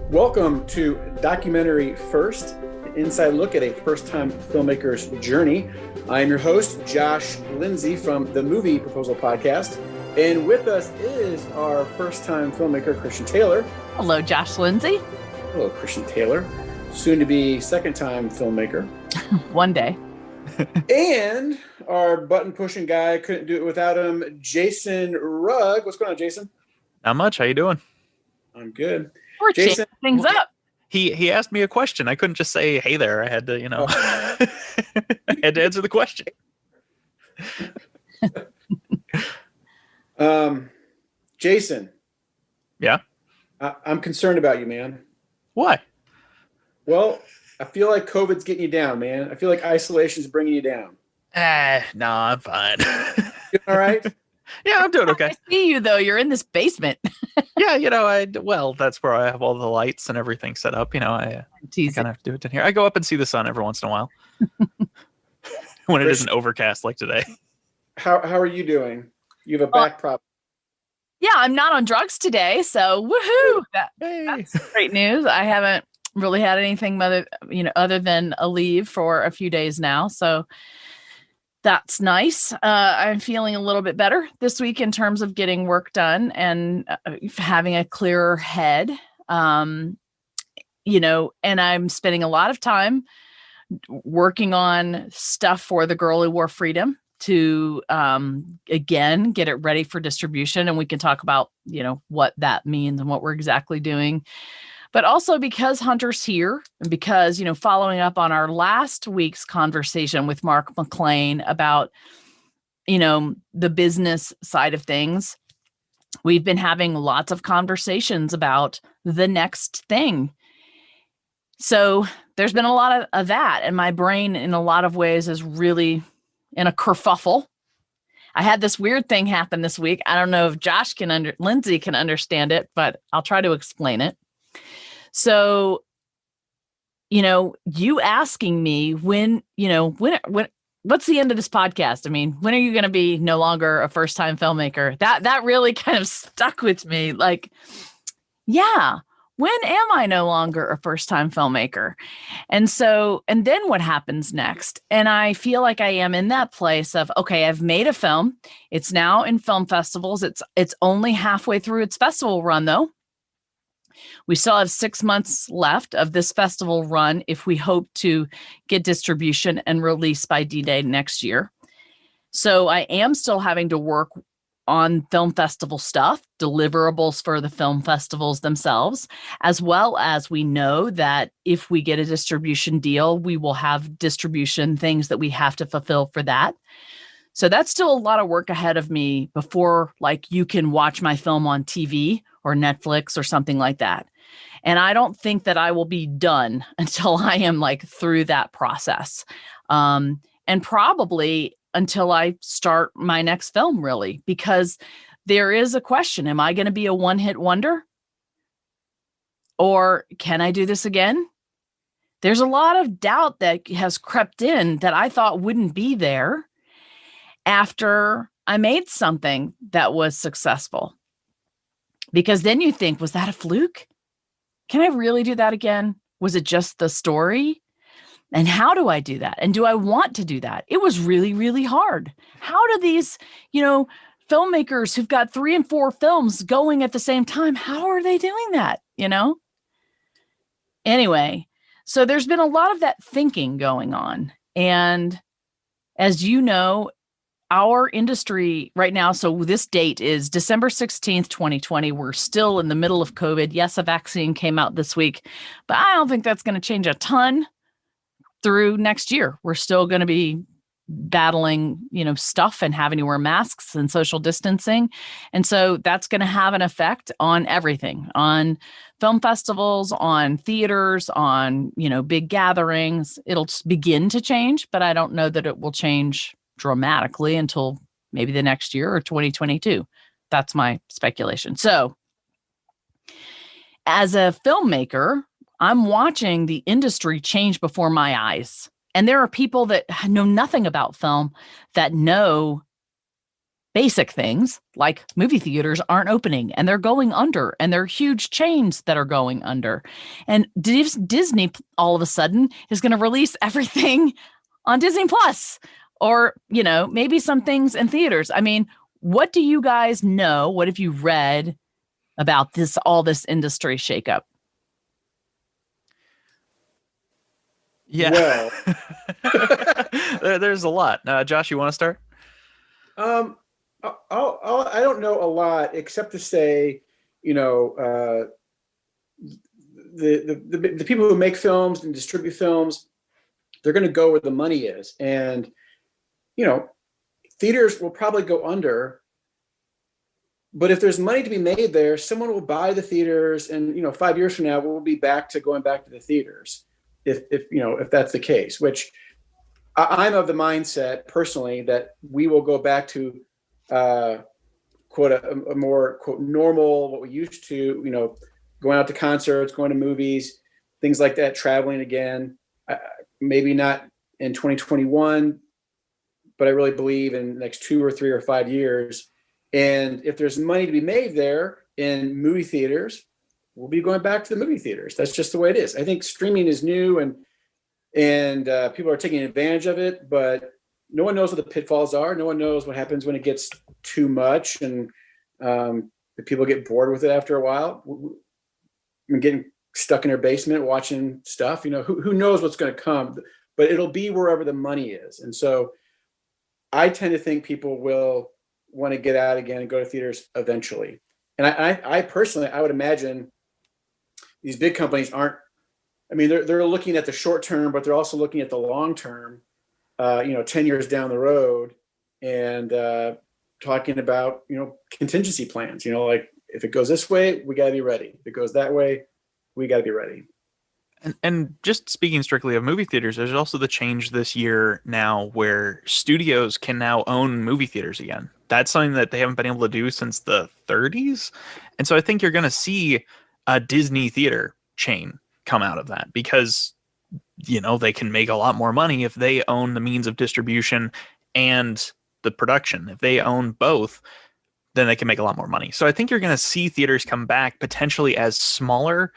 Welcome to Documentary First, an inside look at a first-time filmmaker's journey. I am your host, Josh Lindsay from the Movie Proposal Podcast. And with us is our first-time filmmaker, Christian Taylor. Hello, Josh Lindsay. Hello, Christian Taylor. Soon to be second-time filmmaker. One day. And our button-pushing guy, couldn't do it without him, Jason Rugg. What's going on, Jason? Not much. How you doing? I'm good. We're Jason, changing things up. He asked me a question. I couldn't just say, hey there. I had to, I had to answer the question. Jason. Yeah? I'm concerned about you, man. Why? Well, I feel like COVID's getting you down, man. I feel like isolation's bringing you down. No, I'm fine. You all right? Yeah, I'm doing okay. I see you, though. You're in this basement. Yeah, that's where I have all the lights and everything set up. I kind of have to do it in here. I go up and see the sun every once in a while. When it isn't overcast like today. How are you doing? You have a back problem. Yeah, I'm not on drugs today, so woohoo! That's great news. I haven't really had anything other than a leave for a few days now, so that's nice. I'm feeling a little bit better this week in terms of getting work done and having a clearer head. And I'm spending a lot of time working on stuff for The Girl Who Wore Freedom to, again, get it ready for distribution. And we can talk about, what that means and what we're exactly doing. But also because Hunter's here, and because, following up on our last week's conversation with Mark McLean about, the business side of things, we've been having lots of conversations about the next thing. So there's been a lot of that. And my brain, in a lot of ways, is really in a kerfuffle. I had this weird thing happen this week. I don't know if Lindsay can understand it, but I'll try to explain it. So, you asking me when what's the end of this podcast? I mean, when are you going to be no longer a first-time filmmaker? That really kind of stuck with me. Like, yeah, when am I no longer a first-time filmmaker? And then what happens next? And I feel like I am in that place of, okay, I've made a film. It's now in film festivals. It's only halfway through its festival run, though. We still have 6 months left of this festival run if we hope to get distribution and release by D-Day next year. So I am still having to work on film festival stuff, deliverables for the film festivals themselves, as well as we know that if we get a distribution deal, we will have distribution things that we have to fulfill for that. So that's still a lot of work ahead of me before, you can watch my film on TV or Netflix or something like that. And I don't think that I will be done until I am through that process. And probably until I start my next film, really, because there is a question. Am I going to be a one-hit wonder? Or can I do this again? There's a lot of doubt that has crept in that I thought wouldn't be there after I made something that was successful. Because then you think, was that a fluke? Can I really do that again? Was it just the story? And how do I do that? And do I want to do that? It was really, really hard. How do these, filmmakers who've got 3 and 4 films going at the same time, how are they doing that? Anyway, so there's been a lot of that thinking going on. And as you know, our industry right now, so this date is December 16th, 2020. We're still in the middle of COVID. Yes, a vaccine came out this week, but I don't think that's going to change a ton through next year. We're still going to be battling, stuff and having to wear masks and social distancing. And so that's going to have an effect on everything, on film festivals, on theaters, on, big gatherings. It'll begin to change, but I don't know that it will change dramatically until maybe the next year or 2022. That's my speculation. So as a filmmaker, I'm watching the industry change before my eyes. And there are people that know nothing about film that know basic things like movie theaters aren't opening and they're going under, and there are huge chains that are going under. And Disney all of a sudden is going to release everything on Disney Plus, or, maybe some things in theaters. I mean, what do you guys know? What have you read about all this industry shakeup? Yeah. Well, there's a lot. Josh, you want to start? I don't know a lot except to say, the people who make films and distribute films, they're going to go where the money is, and theaters will probably go under. But if there's money to be made there, someone will buy the theaters, and 5 years from now, we'll be back to going back to the theaters. If that's the case, which I'm of the mindset personally that we will go back to quote a more quote normal, what we used to, going out to concerts, going to movies, things like that, traveling again. Maybe not in 2021, but I really believe in the next 2 or 3 or 5 years. And if there's money to be made there in movie theaters, we'll be going back to the movie theaters. That's just the way it is. I think streaming is new and people are taking advantage of it, but no one knows what the pitfalls are. No one knows what happens when it gets too much, and if people get bored with it after a while. Getting stuck in their basement watching stuff. Who knows what's going to come, but it'll be wherever the money is. And so I tend to think people will want to get out again and go to theaters eventually. And I personally, I would imagine these big companies aren't. I mean, they're looking at the short term, but they're also looking at the long term. 10 years down the road, and talking about contingency plans. Like if it goes this way, we got to be ready. If it goes that way, we got to be ready. And just speaking strictly of movie theaters, there's also the change this year now where studios can now own movie theaters again. That's something that they haven't been able to do since the 30s. And so I think you're going to see a Disney theater chain come out of that because, they can make a lot more money if they own the means of distribution and the production. If they own both, then they can make a lot more money. So I think you're going to see theaters come back potentially as smaller,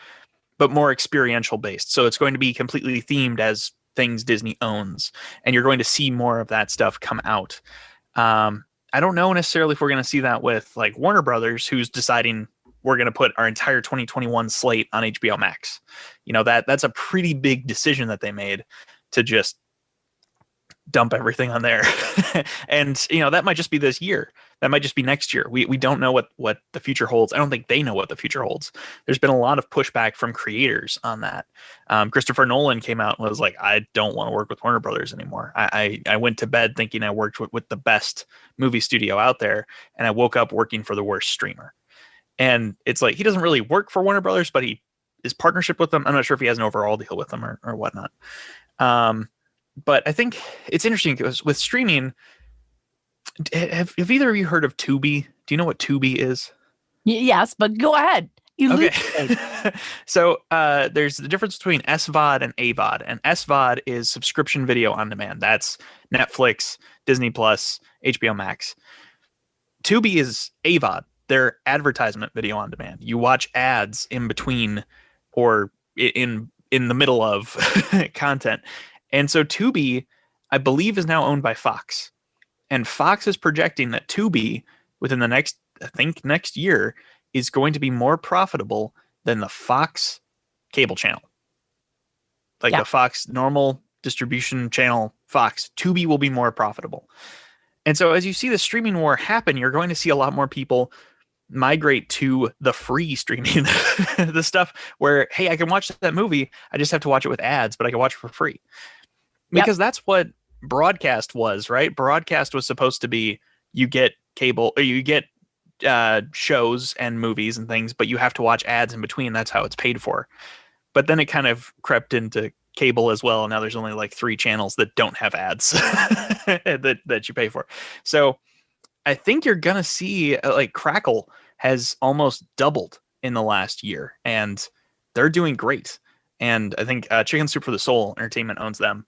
but more experiential based. So it's going to be completely themed as things Disney owns, and you're going to see more of that stuff come out. I don't know necessarily if we're going to see that with like Warner Brothers, who's deciding we're going to put our entire 2021 slate on HBO Max. That's a pretty big decision that they made to just dump everything on there. And, that might just be this year. That might just be next year. We don't know what the future holds. I don't think they know what the future holds. There's been a lot of pushback from creators on that. Christopher Nolan came out and was like, I don't want to work with Warner Brothers anymore. I went to bed thinking I worked with the best movie studio out there, and I woke up working for the worst streamer. And it's like, he doesn't really work for Warner Brothers, but his partnership with them, I'm not sure if he has an overall deal with them or whatnot. But I think it's interesting because with streaming, have either of you heard of Tubi? Do you know what Tubi is? Yes, but go ahead. Okay. So there's the difference between SVOD and AVOD. And SVOD is subscription video on demand. That's Netflix, Disney Plus, HBO Max. Tubi is AVOD. They're advertisement video on demand. You watch ads in between or in the middle of content. And so Tubi, I believe, is now owned by Fox. And Fox is projecting that Tubi, within the next year, is going to be more profitable than the Fox cable channel. Like the Fox normal distribution channel, Fox, Tubi will be more profitable. And so as you see the streaming war happen, you're going to see a lot more people migrate to the free streaming, the stuff where, hey, I can watch that movie. I just have to watch it with ads, but I can watch it for free. Because that's what broadcast was, right? Broadcast was supposed to be, you get cable, or you get shows and movies and things, but you have to watch ads in between. That's how it's paid for. But then it kind of crept into cable as well. Now there's only like 3 channels that don't have ads that you pay for. So I think you're going to see like Crackle has almost doubled in the last year, and they're doing great. And I think Chicken Soup for the Soul Entertainment owns them,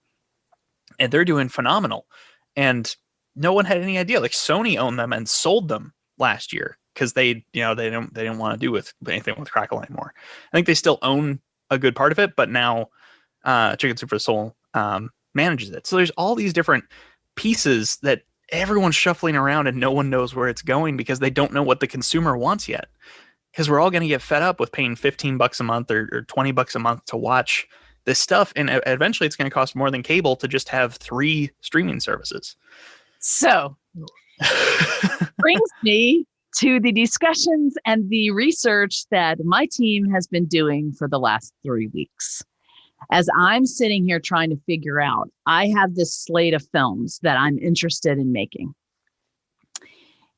and they're doing phenomenal. And no one had any idea. Like Sony owned them and sold them last year because they didn't want to do with anything with Crackle anymore. I think they still own a good part of it, but now Chicken Soup for the Soul manages it. So there's all these different pieces that everyone's shuffling around and no one knows where it's going because they don't know what the consumer wants yet. Because we're all going to get fed up with paying $15 a month or $20 a month to watch this stuff. And eventually it's going to cost more than cable to just have 3 streaming services. So brings me to the discussions and the research that my team has been doing for the last 3 weeks. As I'm sitting here trying to figure out, I have this slate of films that I'm interested in making.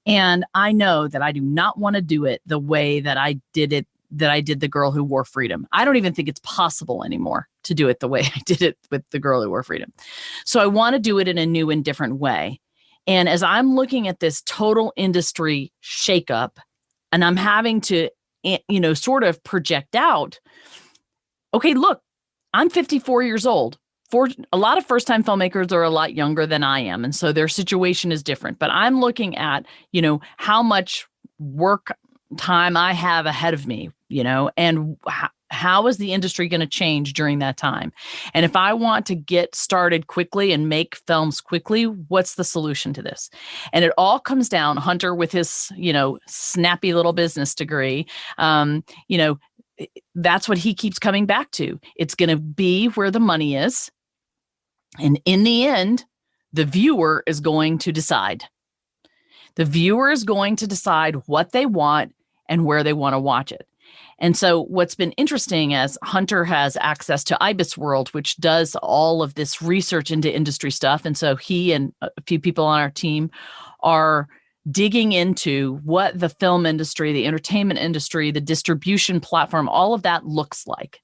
And I know that I do not want to do it the way that I did it, that I did The Girl Who Wore Freedom. I don't even think it's possible anymore to do it the way I did it with The Girl Who Wore Freedom. So I want to do it in a new and different way. And as I'm looking at this total industry shakeup, and I'm having to, sort of project out, okay, look, I'm 54 years old. For a lot of first-time filmmakers are a lot younger than I am, and so their situation is different. But I'm looking at, how much work time I have ahead of me, and how is the industry going to change during that time? And if I want to get started quickly and make films quickly, what's the solution to this? And it all comes down, Hunter with his, snappy little business degree, that's what he keeps coming back to. It's going to be where the money is. And in the end, the viewer is going to decide. The viewer is going to decide what they want and where they want to watch it. And so what's been interesting, as Hunter has access to Ibis World, which does all of this research into industry stuff. And so he and a few people on our team are digging into what the film industry, the entertainment industry, the distribution platform, all of that looks like.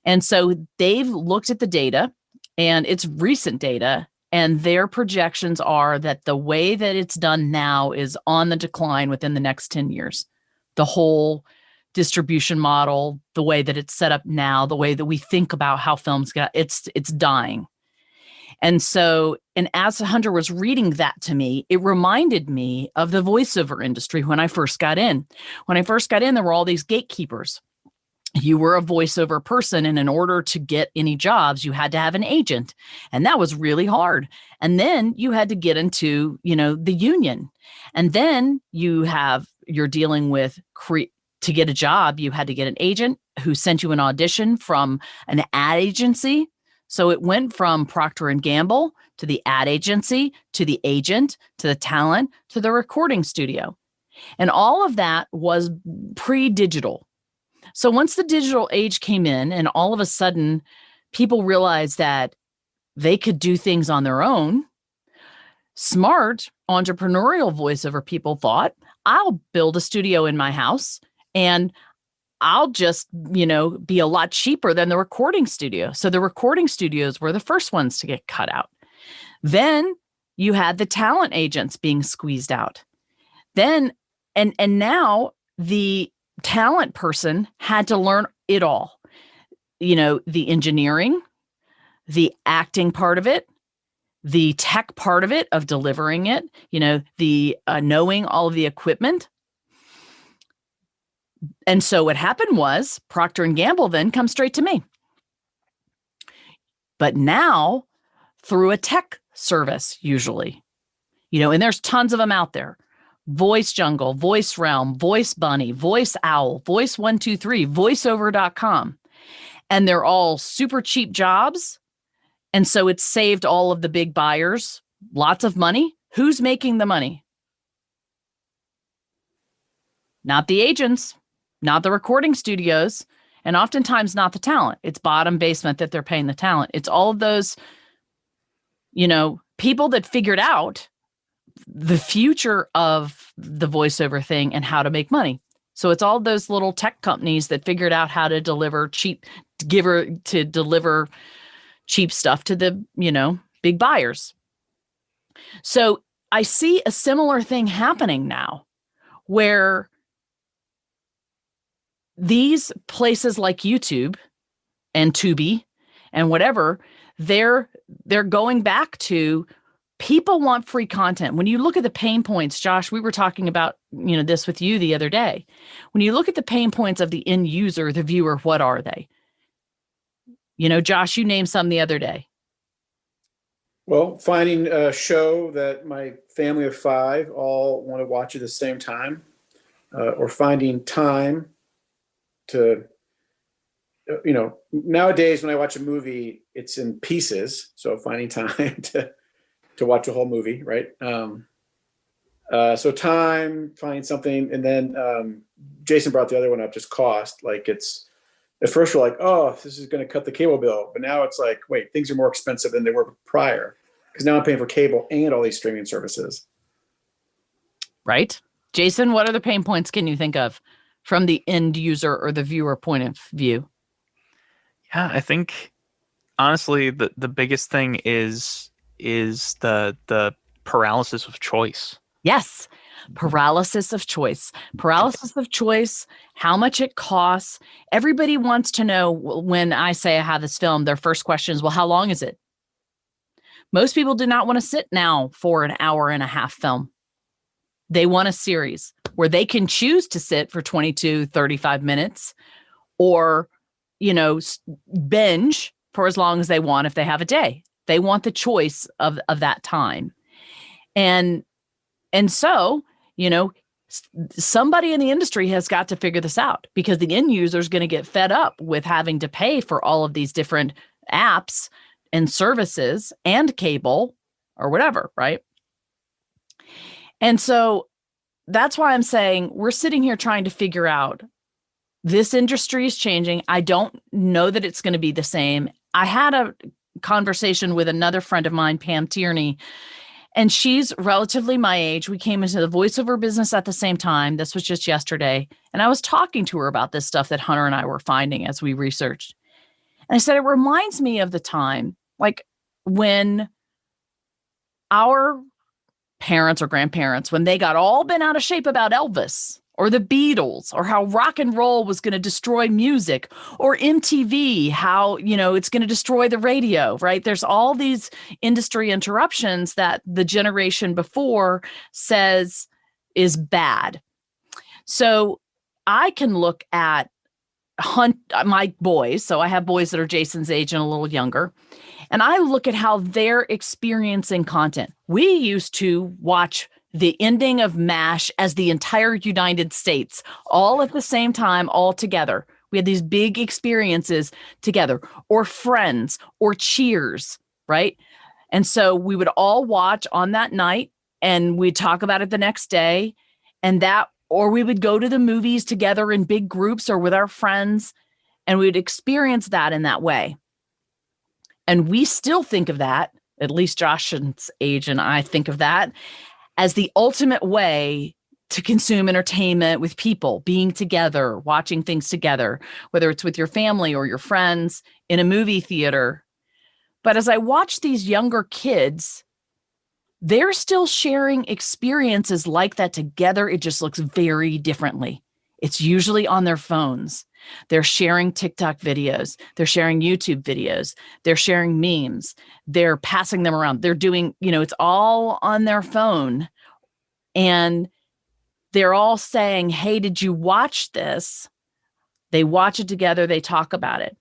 And so they've looked at the data, and it's recent data, and their projections are that the way that it's done now is on the decline within the next 10 years. The whole distribution model, the way that it's set up now, the way that we think about how films it's dying. And so, and as Hunter was reading that to me, it reminded me of the voiceover industry when I first got in. When I first got in, there were all these gatekeepers. You were a voiceover person, and in order to get any jobs, you had to have an agent, and that was really hard. And then you had to get into, the union, and then you're dealing with to get a job. You had to get an agent who sent you an audition from an ad agency. So it went from Procter and Gamble to the ad agency to the agent to the talent to the recording studio, and all of that was pre-digital. So once the digital age came in, and all of a sudden people realized that they could do things on their own, smart entrepreneurial voiceover people thought, I'll build a studio in my house and I'll just, be a lot cheaper than the recording studio. So the recording studios were the first ones to get cut out. Then you had the talent agents being squeezed out. Then, and now the talent person had to learn it all, the engineering, the acting part of it, the tech part of it, of delivering it, the knowing all of the equipment. And so what happened was Procter and Gamble then comes straight to me. But now through a tech service, usually, and there's tons of them out there. Voice Jungle, Voice Realm, Voice Bunny, Voice Owl, Voice 123, voiceover.com. And they're all super cheap jobs. And so it's saved all of the big buyers lots of money. Who's making the money? Not the agents, not the recording studios, and oftentimes not the talent. It's bottom basement that they're paying the talent. It's all of those, people that figured out the future of the voiceover thing and how to make money. So it's all those little tech companies that figured out how to deliver cheap stuff to the, big buyers. So I see a similar thing happening now where these places like YouTube and Tubi and whatever, they're going back to People want free content. When you look at the pain points, Josh, we were talking about, this with you the other day. When you look at the pain points of the end user, the viewer, what are they? Josh, you named some the other day. Well, finding a show that my family of 5 all want to watch at the same time, or finding time to, nowadays when I watch a movie, it's in pieces. So finding time to watch a whole movie, right? So time, finding something, and then Jason brought the other one up, just cost. Like it's, at first we're like, oh, this is going to cut the cable bill. But now it's like, wait, things are more expensive than they were prior. Because now I'm paying for cable and all these streaming services. Right. Jason, what other pain points can you think of from the end user or the viewer point of view? Yeah, I think honestly the biggest thing is the paralysis of choice. Yes. Paralysis of choice. Paralysis of choice, how much it costs. Everybody wants to know, when I say I have this film, their first question is, well, how long is it? Most people do not want to sit now for an hour and a half film. They want a series where they can choose to sit for 22, 35 minutes or, binge for as long as they want if they have a day. They want the choice of that time. And so, somebody in the industry has got to figure this out, because the end user is going to get fed up with having to pay for all of these different apps and services and cable or whatever, right? And so that's why I'm saying we're sitting here trying to figure out, this industry is changing. I don't know that it's going to be the same. I had a conversation with another friend of mine, Pam Tierney, and she's relatively my age. We came into the voiceover business at the same time. This was just yesterday. And I was talking to her about this stuff that Hunter and I were finding as we researched. And I said, it reminds me of the time, like when our parents or grandparents, when they got all bent out of shape about Elvis or the Beatles, or how rock and roll was going to destroy music, or MTV, how, it's going to destroy the radio, right? There's all these industry interruptions that the generation before says is bad. So I can look at my boys. So I have boys that are Jason's age and a little younger. And I look at how they're experiencing content. We used to watch the ending of MASH as the entire United States, all at the same time, all together. We had these big experiences together, or Friends, or Cheers, right? And so we would all watch on that night, and we'd talk about it the next day, or we would go to the movies together in big groups or with our friends, and we'd experience that in that way. And we still think of that, at least Josh's age and I think of that, as the ultimate way to consume entertainment with people, being together, watching things together, whether it's with your family or your friends in a movie theater. But as I watch these younger kids, they're still sharing experiences like that together. It just looks very differently. It's usually on their phones. They're sharing TikTok videos. They're sharing YouTube videos. They're sharing memes. They're passing them around. They're doing, it's all on their phone. And they're all saying, hey, did you watch this? They watch it together. They talk about it.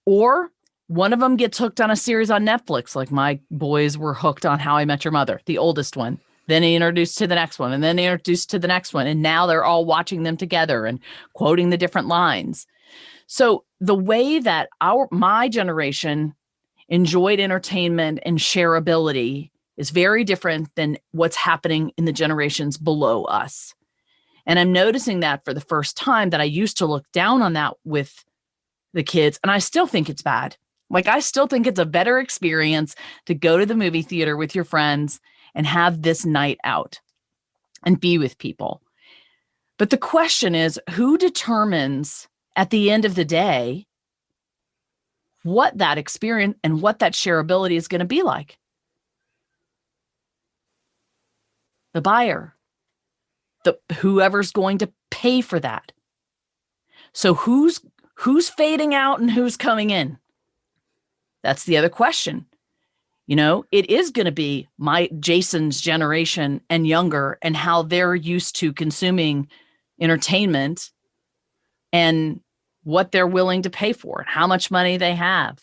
Or one of them gets hooked on a series on Netflix, like my boys were hooked on How I Met Your Mother, the oldest one. Then he introduced to the next one, and then introduced to the next one. And now they're all watching them together and quoting the different lines. So the way that my generation enjoyed entertainment and shareability is very different than what's happening in the generations below us. And I'm noticing that for the first time, that I used to look down on that with the kids. And I still think it's bad. Like, I still think it's a better experience to go to the movie theater with your friends and have this night out and be with people. But the question is, who determines at the end of the day what that experience and what that shareability is going to be like? The buyer, whoever's going to pay for that. So who's fading out and who's coming in? That's the other question. It is going to be Jason's generation and younger and how they're used to consuming entertainment and what they're willing to pay for and how much money they have.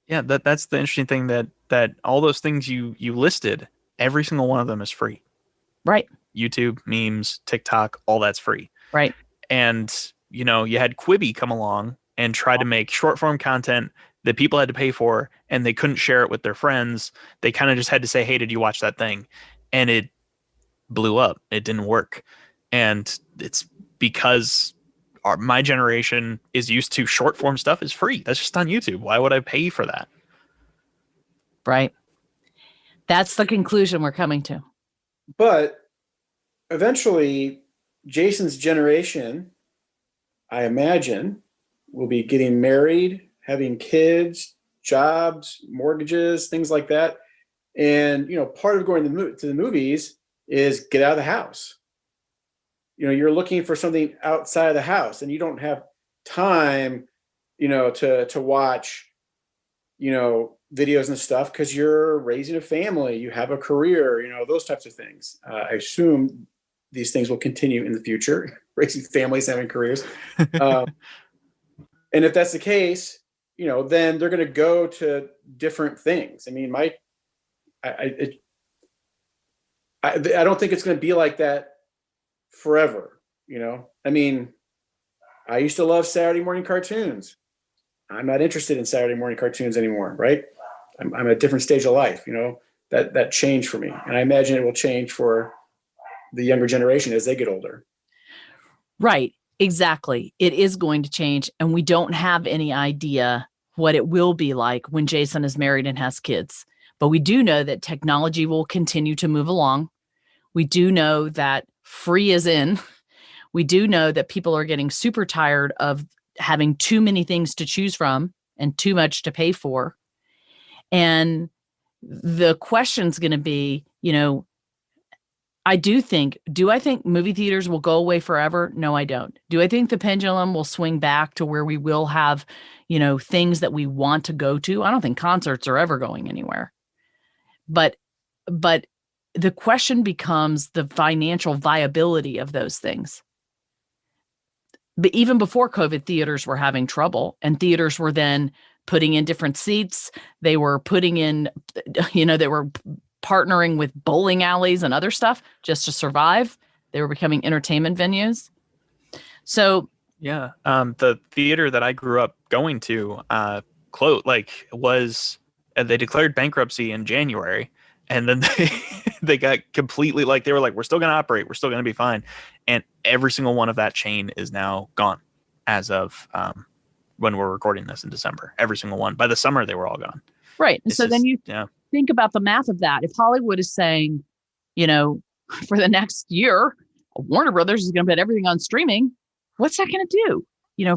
Yeah, that's the interesting thing, that all those things you listed, every single one of them is free. Right. YouTube, memes, TikTok, all that's free. Right. And, you had Quibi come along and try to make short form content that people had to pay for, and they couldn't share it with their friends. They kind of just had to say, hey, did you watch that thing? And it blew up. It didn't work. And it's because my generation is used to short form stuff is free. That's just on YouTube. Why would I pay for that? Right. That's the conclusion we're coming to. But eventually, Jason's generation, I imagine, will be getting married, having kids, jobs, mortgages, things like that. And, part of going to the movies is get out of the house. You're looking for something outside of the house, and you don't have time, to watch, videos and stuff because you're raising a family, you have a career, those types of things. I assume these things will continue in the future, raising families, having careers. And if that's the case, then they're going to go to different things. I mean, I don't think it's going to be like that forever. I mean, I used to love Saturday morning cartoons. I'm not interested in Saturday morning cartoons anymore, right? I'm at a different stage of life, that changed for me. And I imagine it will change for the younger generation as they get older. Right. Exactly. It is going to change. And we don't have any idea what it will be like when Jason is married and has kids. But we do know that technology will continue to move along. We do know that free is in. We do know that people are getting super tired of having too many things to choose from and too much to pay for. And the question's going to be, do I think movie theaters will go away forever? No, I don't. Do I think the pendulum will swing back to where we will have, things that we want to go to? I don't think concerts are ever going anywhere. But the question becomes the financial viability of those things. But even before COVID, theaters were having trouble, and theaters were then putting in different seats. They were putting in, they were partnering with bowling alleys and other stuff just to survive. They were becoming entertainment venues. So yeah, the theater that I grew up going to, they declared bankruptcy in January, and then they got completely they were like, we're still going to operate, we're still going to be fine, and every single one of that chain is now gone as of when we're recording this in December. Every single one. By the summer, they were all gone. Right. And so then you think about the math of that. If Hollywood is saying, for the next year, Warner Brothers is going to put everything on streaming, what's that going to do,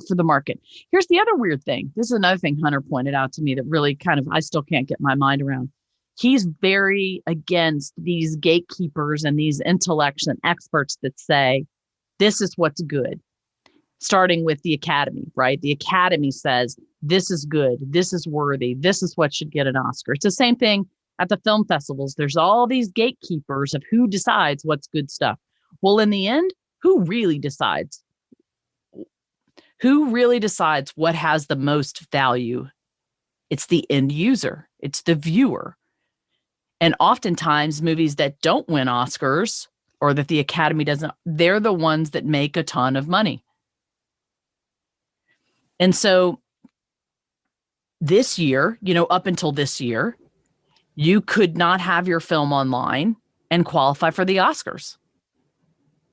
for the market? Here's the other weird thing. This is another thing Hunter pointed out to me that really I still can't get my mind around. He's very against these gatekeepers and these intellects and experts that say, this is what's good. Starting with the Academy, right? The Academy says, this is good, this is worthy, this is what should get an Oscar. It's the same thing at the film festivals. There's all these gatekeepers of who decides what's good stuff. Well, in the end, who really decides? Who really decides what has the most value? It's the end user. It's the viewer. And oftentimes movies that don't win Oscars or that the Academy doesn't, they're the ones that make a ton of money. And so this year, up until this year, you could not have your film online and qualify for the Oscars.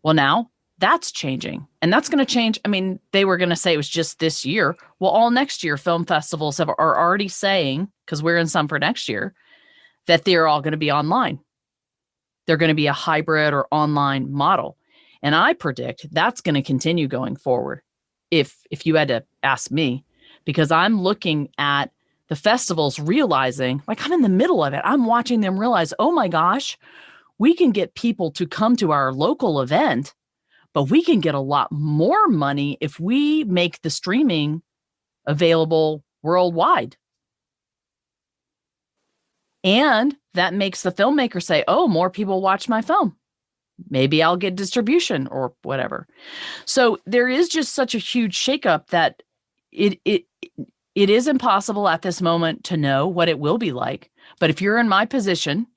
Well, now that's changing, and that's going to change. I mean, they were going to say it was just this year. Well, all next year, film festivals are already saying, because we're in some for next year, that they're all going to be online. They're going to be a hybrid or online model. And I predict that's going to continue going forward. If you had to ask me, because I'm looking at the festivals realizing, I'm in the middle of it. I'm watching them realize, oh my gosh, we can get people to come to our local event, but we can get a lot more money if we make the streaming available worldwide. And that makes the filmmaker say, oh, more people watch my film. Maybe I'll get distribution or whatever. So there is just such a huge shakeup that it is impossible at this moment to know what it will be like. But if you're in my position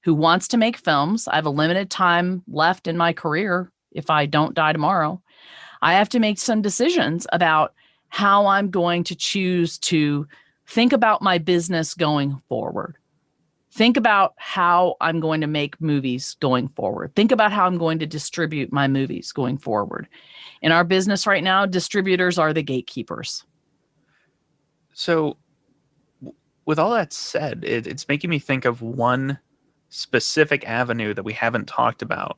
who wants to make films, I have a limited time left in my career. If I don't die tomorrow, I have to make some decisions about how I'm going to choose to think about my business going forward. Think about how I'm going to make movies going forward. Think about how I'm going to distribute my movies going forward. In our business right now, distributors are the gatekeepers. So with all that said, it's making me think of one specific avenue that we haven't talked about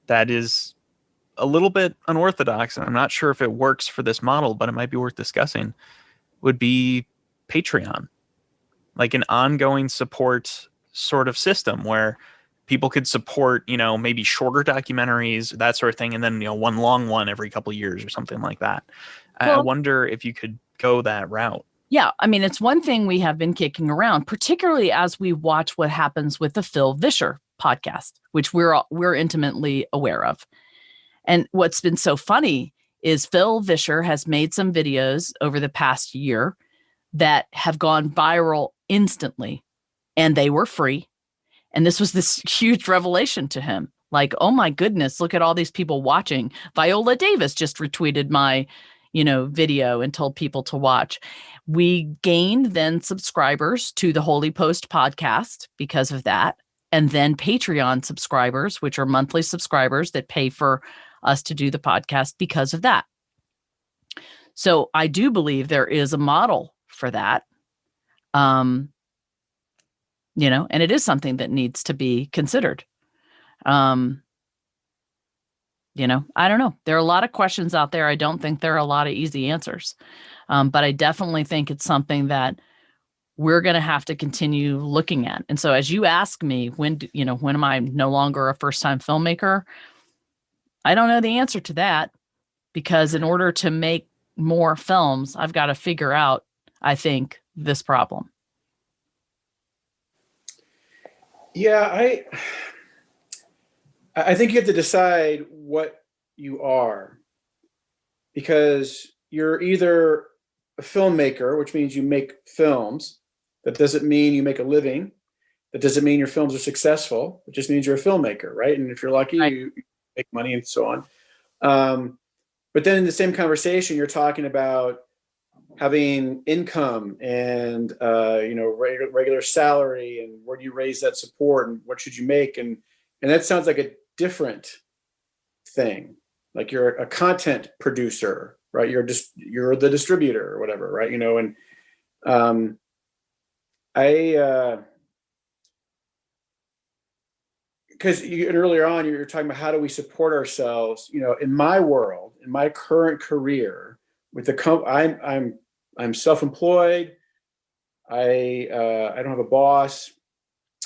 that is a little bit unorthodox, and I'm not sure if it works for this model, but it might be worth discussing, would be Patreon. Like an ongoing support sort of system where people could support, maybe shorter documentaries, that sort of thing, and then, one long one every couple of years or something like that. I wonder if you could go that route. Yeah, I mean, it's one thing we have been kicking around, particularly as we watch what happens with the Phil Vischer podcast, which we're intimately aware of. And what's been so funny is Phil Vischer has made some videos over the past year that have gone viral instantly, and they were free. And this was this huge revelation to him. Like, oh my goodness, look at all these people watching. Viola Davis just retweeted my, video and told people to watch. We gained then subscribers to the Holy Post podcast because of that. And then Patreon subscribers, which are monthly subscribers that pay for us to do the podcast because of that. So I do believe there is a model for that. And it is something that needs to be considered. I don't know. There are a lot of questions out there. I don't think there are a lot of easy answers. But I definitely think it's something that we're going to have to continue looking at. And so as you ask me, when am I no longer a first-time filmmaker? I don't know the answer to that, because in order to make more films, I've got to figure out, I think, this problem. Yeah, I think you have to decide what you are, because you're either a filmmaker, which means you make films. That doesn't mean you make a living. That doesn't mean your films are successful. It just means you're a filmmaker, right? And if you're lucky, right, you make money and so on. But then in the same conversation, you're talking about having income and regular salary, and where do you raise that support, and what should you make, and that sounds like a different thing. Like you're a content producer, right? You're the distributor or whatever, right? Because earlier on you're talking about how do we support ourselves. In my world, in my current career, with the I'm self-employed. I don't have a boss,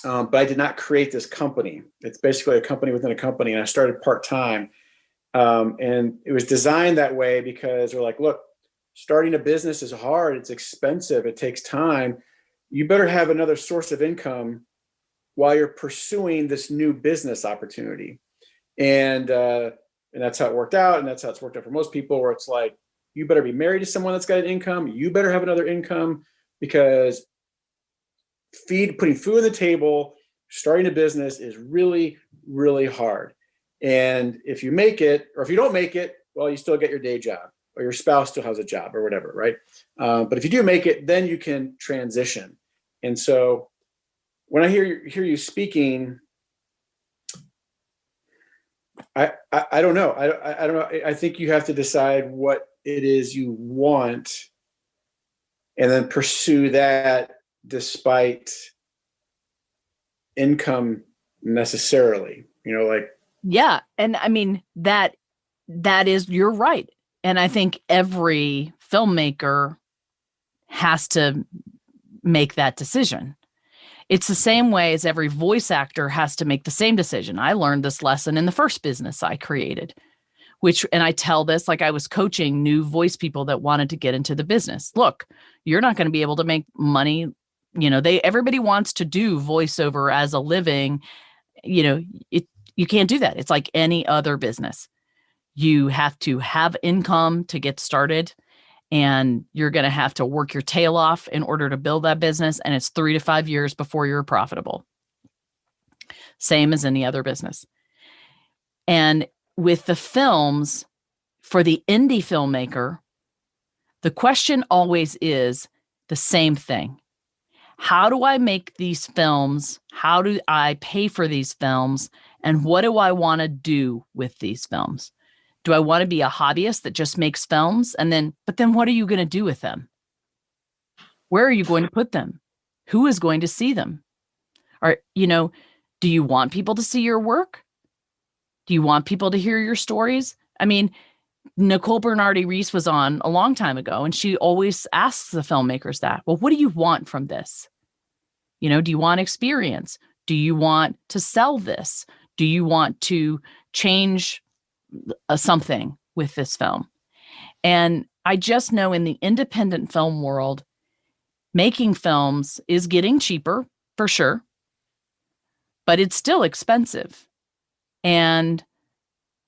but I did not create this company. It's basically a company within a company, and I started part-time. And it was designed that way because we're like, look, starting a business is hard. It's expensive. It takes time. You better have another source of income while you're pursuing this new business opportunity. And that's how it worked out. And that's how it's worked out for most people, where it's like, you better be married to someone that's got an income. You better have another income, because putting food on the table, starting a business is really, really hard. And if you make it, or if you don't make it, well, you still get your day job, or your spouse still has a job or whatever, right? But if you do make it, then you can transition. And so when I hear you speaking, I don't know. I don't know. I think you have to decide what it is you want, and then pursue that despite income necessarily. Yeah, and I mean that is, you're right. And I think every filmmaker has to make that decision. It's the same way as every voice actor has to make the same decision. I learned this lesson in the first business I created, and I tell this, like I was coaching new voice people that wanted to get into the business. Look, you're not going to be able to make money, everybody wants to do voiceover as a living. You can't do that. It's like any other business. You have to have income to get started, and you're going to have to work your tail off in order to build that business. And it's 3 to 5 years before you're profitable. Same as any other business. And with the films, for the indie filmmaker, the question always is the same thing. How do I make these films? How do I pay for these films? And what do I want to do with these films? Do I want to be a hobbyist that just makes films? But then what are you going to do with them? Where are you going to put them? Who is going to see them? Or, do you want people to see your work? Do you want people to hear your stories? I mean, Nicole Bernardi-Reese was on a long time ago, and she always asks the filmmakers that, well, what do you want from this? Do you want experience? Do you want to sell this? Do you want to change something with this film? And I just know in the independent film world, making films is getting cheaper for sure, but it's still expensive. And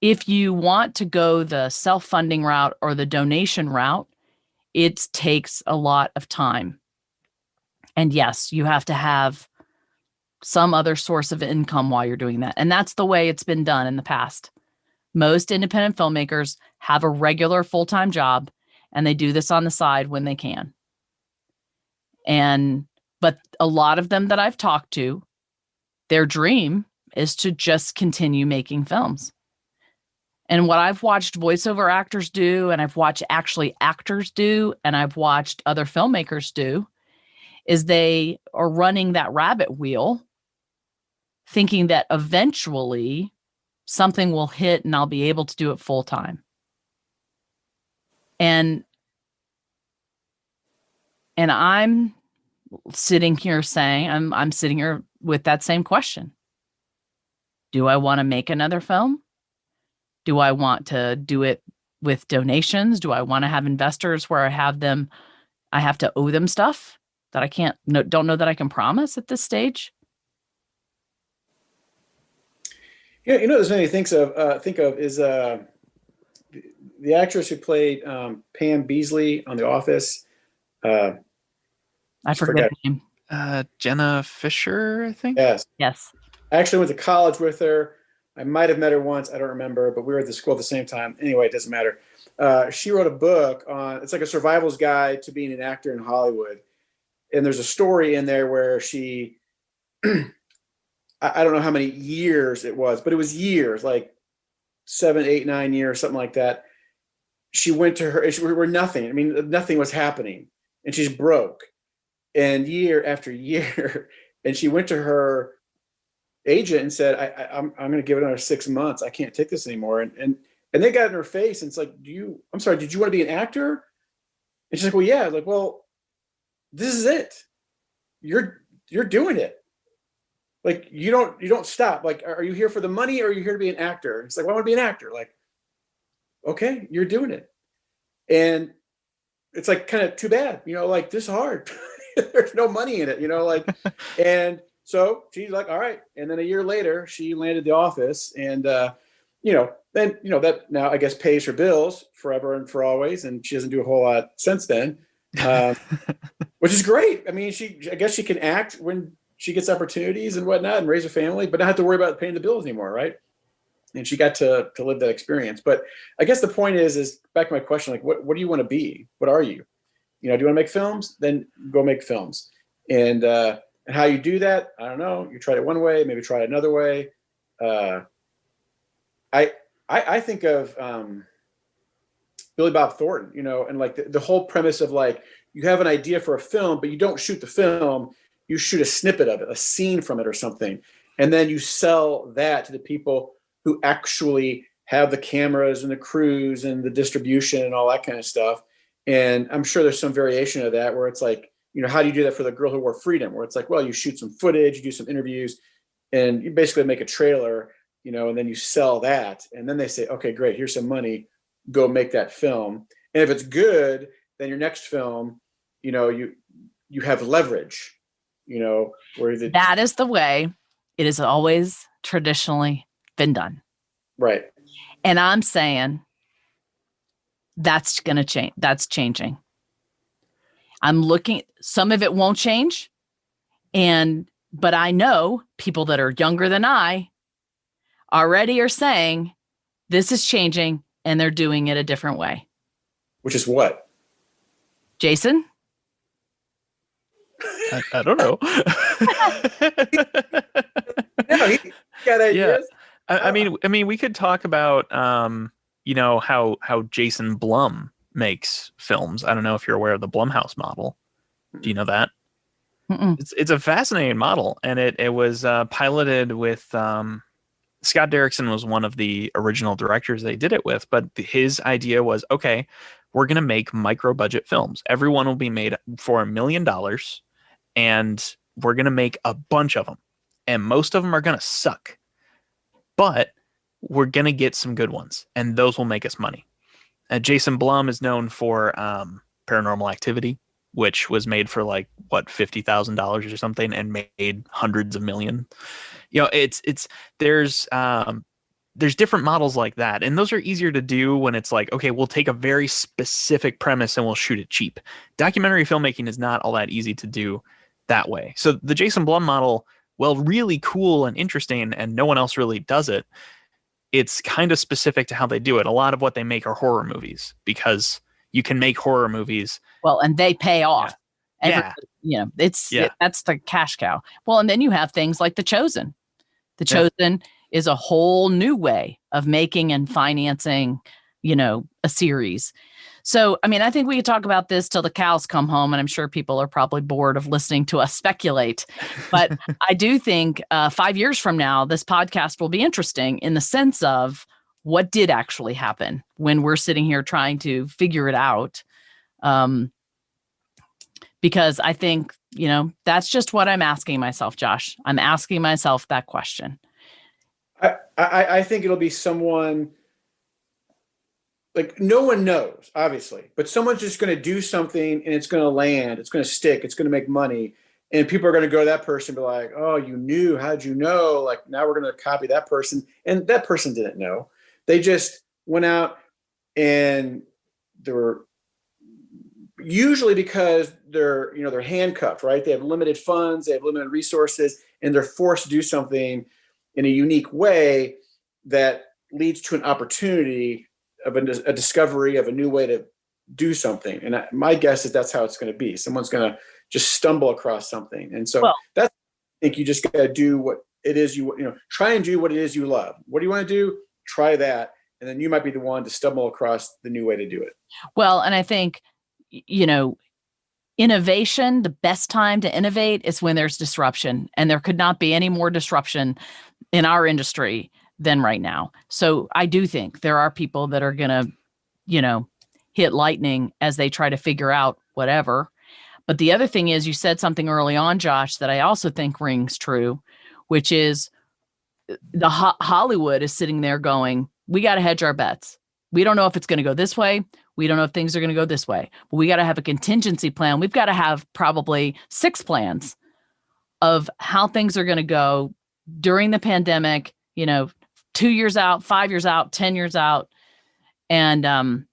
if you want to go the self-funding route or the donation route, it takes a lot of time. And yes, you have to have some other source of income while you're doing that. And that's the way it's been done in the past. Most independent filmmakers have a regular full-time job, and they do this on the side when they can. But a lot of them that I've talked to, their dream is to just continue making films. And what I've watched voiceover actors do, and I've watched actually actors do, and I've watched other filmmakers do, is they are running that rabbit wheel, thinking that eventually something will hit and I'll be able to do it full time. And I'm sitting here saying, I'm sitting here with that same question. Do I want to make another film? Do I want to do it with donations? Do I want to have investors where I have to owe them stuff that I don't know that I can promise at this stage? Yeah, there's many things think of is the actress who played Pam Beasley on The Office. I forget the name. Jenna Fisher, I think. Yes. I actually went to college with her. I might have met her once. I don't remember, but we were at the school at the same time. Anyway, it doesn't matter. She wrote a book it's like a survival's guide to being an actor in Hollywood. And there's a story in there where she, I don't know how many years it was, but it was years, like 7, 8, 9 years, something like that. She went to where nothing. I mean, nothing was happening, and she's broke. And year after year, and she went to her agent and said, I'm going to give it another 6 months. I can't take this anymore. And they got in her face, and it's like, I'm sorry, did you want to be an actor? And she's like, well, yeah. I was like, well, this is it. You're doing it. Like, you don't stop. Like, are you here for the money, or are you here to be an actor? It's like, well, I want to be an actor. Like, okay, you're doing it. And it's like, kind of too bad, like, this is hard. There's no money in it, and so she's like, all right. And then a year later, she landed The Office, and, then, that now I guess pays her bills forever and for always. And she doesn't do a whole lot since then, which is great. I mean, I guess she can act when she gets opportunities and whatnot and raise a family, but not have to worry about paying the bills anymore. Right. And she got to live that experience. But I guess the point is back to my question, like, what do you want to be? What are you? Do you want to make films? Then go make films. And how you do that, I don't know. You tried it one way, maybe try it another way. I think of Billy Bob Thornton, and like the whole premise of, like, you have an idea for a film, but you don't shoot the film. You shoot a snippet of it, a scene from it or something. And then you sell that to the people who actually have the cameras and the crews and the distribution and all that kind of stuff. And I'm sure there's some variation of that where it's like, how do you do that for The Girl Who Wore Freedom? Where it's like, well, you shoot some footage, you do some interviews, and you basically make a trailer, and then you sell that. And then they say, okay, great, here's some money, go make that film. And if it's good, then your next film, you have leverage. where that is the way it has always traditionally been done. Right. And I'm saying that's going to change. That's changing. I'm looking, some of it won't change. But I know people that are younger than I already are saying this is changing and they're doing it a different way. Which is what? Jason? I don't know. No, he got ideas. Yeah. I mean, we could talk about, how Jason Blum makes films. I don't know if you're aware of the Blumhouse model. Do you know that? Mm-mm. It's a fascinating model, and it was piloted with Scott Derrickson was one of the original directors they did it with, but his idea was, okay, we're going to make micro budget films. Everyone will be made for $1 million, and we're going to make a bunch of them, and most of them are going to suck, but we're going to get some good ones, and those will make us money. Jason Blum is known for Paranormal Activity, which was made for like $50,000 or something and made hundreds of millions. There's different models like that, and those are easier to do when it's like, okay, we'll take a very specific premise and we'll shoot it cheap. Documentary filmmaking is not all that easy to do that way. So the Jason Blum model, well, really cool and interesting, and no one else really does it. It's kind of specific to how they do it. A lot of what they make are horror movies because you can make horror movies. Well, and they pay off. Yeah. That's the cash cow. Well, and then you have things like The Chosen. The Chosen is a whole new way of making and financing, a series. So, I mean, I think we could talk about this till the cows come home, and I'm sure people are probably bored of listening to us speculate. But I do think 5 years from now, this podcast will be interesting in the sense of what did actually happen when we're sitting here trying to figure it out. Because I think, that's just what I'm asking myself, Josh. I'm asking myself that question. I think it'll be someone, like, no one knows, obviously, but someone's just going to do something and it's going to land, it's going to stick, it's going to make money. And people are going to go to that person and be like, oh, you knew, how'd you know? Like, now we're going to copy that person. And that person didn't know. They just went out, and they were usually, because they're handcuffed, right? They have limited funds, they have limited resources, and they're forced to do something in a unique way that leads to an opportunity of a discovery of a new way to do something. And my guess is that's how it's going to be. Someone's going to just stumble across something. And so I think you just got to do what it is try and do what it is you love. What do you want to do? Try that. And then you might be the one to stumble across the new way to do it. Well, and I think, innovation, the best time to innovate is when there's disruption, and there could not be any more disruption in our industry than right now. So I do think there are people that are going to, hit lightning as they try to figure out whatever. But the other thing is, you said something early on, Josh, that I also think rings true, which is the Hollywood is sitting there going, we got to hedge our bets. We don't know if it's going to go this way. We don't know if things are going to go this way. But we got to have a contingency plan. We've got to have probably 6 plans of how things are going to go during the pandemic, 2 years out, 5 years out, 10 years out. And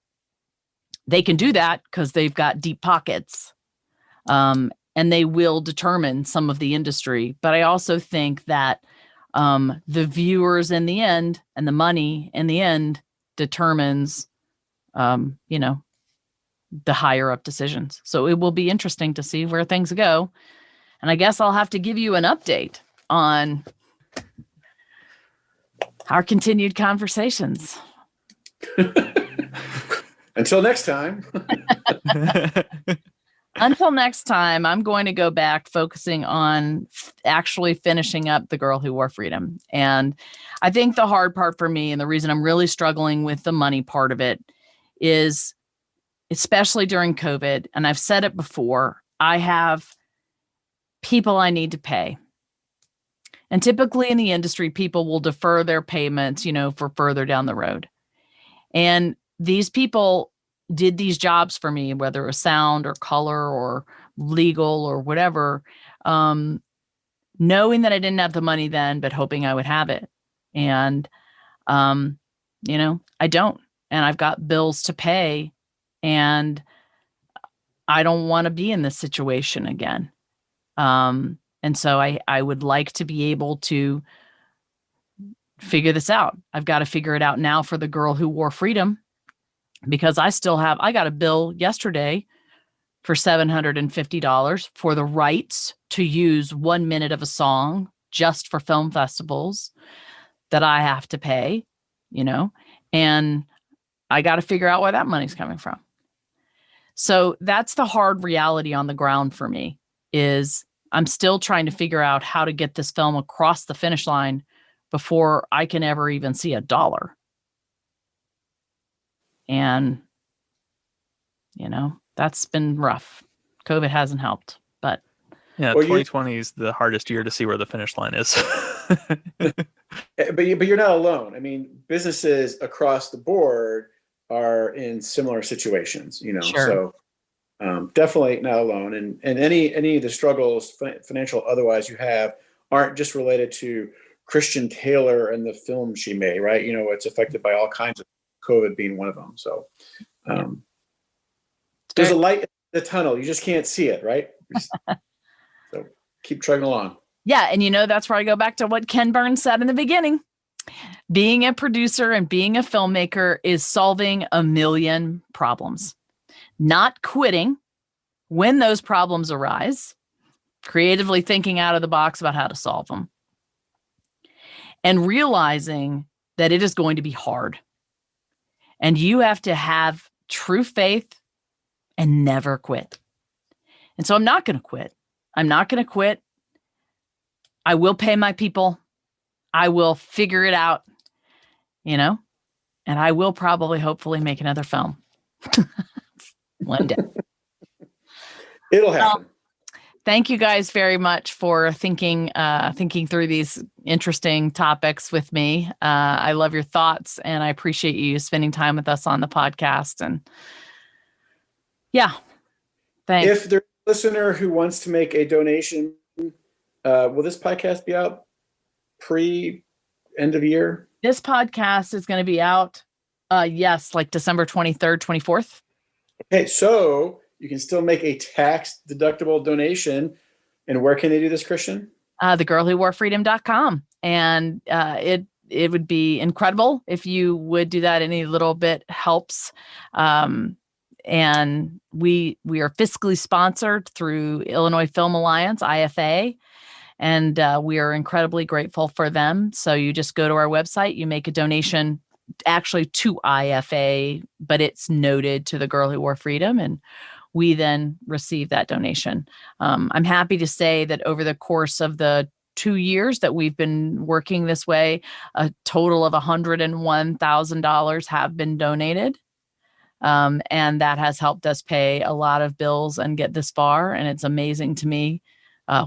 they can do that because they've got deep pockets. And they will determine some of the industry. But I also think that the viewers in the end and the money in the end determines, the higher up decisions. So it will be interesting to see where things go. And I guess I'll have to give you an update on our continued conversations. Until next time. Until next time, I'm going to go back focusing on actually finishing up The Girl Who Wore Freedom. And I think the hard part for me, and the reason I'm really struggling with the money part of it, is especially during COVID, and I've said it before, I have people I need to pay. And typically in the industry, people will defer their payments, for further down the road. And these people did these jobs for me, whether it was sound or color or legal or whatever, knowing that I didn't have the money then, but hoping I would have it. And, I don't, and I've got bills to pay, and I don't want to be in this situation again. And so I would like to be able to figure this out. I've got to figure it out now for the girl who wore freedom, because I got a bill yesterday for $750 for the rights to use 1 minute of a song just for film festivals that I have to pay, and I got to figure out where that money's coming from. So that's the hard reality on the ground for me, is I'm still trying to figure out how to get this film across the finish line before I can ever even see a dollar. And, that's been rough. COVID hasn't helped, but. Yeah, 2020 is the hardest year to see where the finish line is. But you're not alone. I mean, businesses across the board are in similar situations, Sure. So definitely not alone. And any of the struggles, financial otherwise, you have aren't just related to Christian Taylor and the film she made, right? It's affected by all kinds of, COVID being one of them. So there's a light in the tunnel. You just can't see it, right? So keep trucking along. Yeah. And that's where I go back to what Ken Burns said in the beginning. Being a producer and being a filmmaker is solving a million problems, not quitting when those problems arise, creatively thinking out of the box about how to solve them, and realizing that it is going to be hard. And you have to have true faith and never quit. And so I'm not going to quit. I'm not going to quit. I will pay my people. I will figure it out, and I will probably, hopefully, make another film one day. It'll happen. Thank you guys very much for thinking through these interesting topics with me. I love your thoughts, and I appreciate you spending time with us on the podcast. And yeah, thanks. If there's a listener who wants to make a donation, will this podcast be out pre-end of year? This podcast is going to be out, yes, like December 23rd, 24th. Okay, so you can still make a tax-deductible donation. And where can they do this, Christian? thegirlwhoworefreedom.com. And it would be incredible if you would do that. Any little bit helps. And we are fiscally sponsored through Illinois Film Alliance, IFA. And we are incredibly grateful for them. So you just go to our website, you make a donation, actually to IFA, but it's noted to the Girl Who Wore Freedom, and we then receive that donation. I'm happy to say that over the course of the 2 years that we've been working this way, a total of $101,000 have been donated. And that has helped us pay a lot of bills and get this far. And it's amazing to me.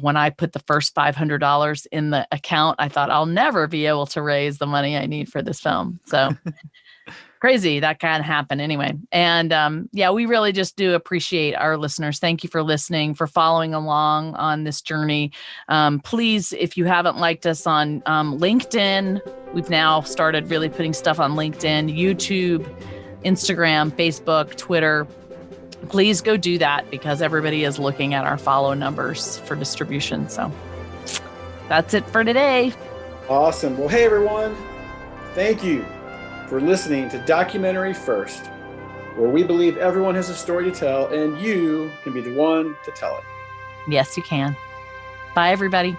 When I put the first $500 in the account, I thought I'll never be able to raise the money I need for this film. So crazy that can happen anyway. And we really just do appreciate our listeners. Thank you for listening, for following along on this journey. Please, if you haven't liked us on LinkedIn, we've now started really putting stuff on LinkedIn, YouTube, Instagram, Facebook, Twitter. Please go do that, because everybody is looking at our follow numbers for distribution. So that's it for today. Awesome. Well, hey, everyone. Thank you for listening to Documentary First, where we believe everyone has a story to tell, and you can be the one to tell it. Yes, you can. Bye, everybody.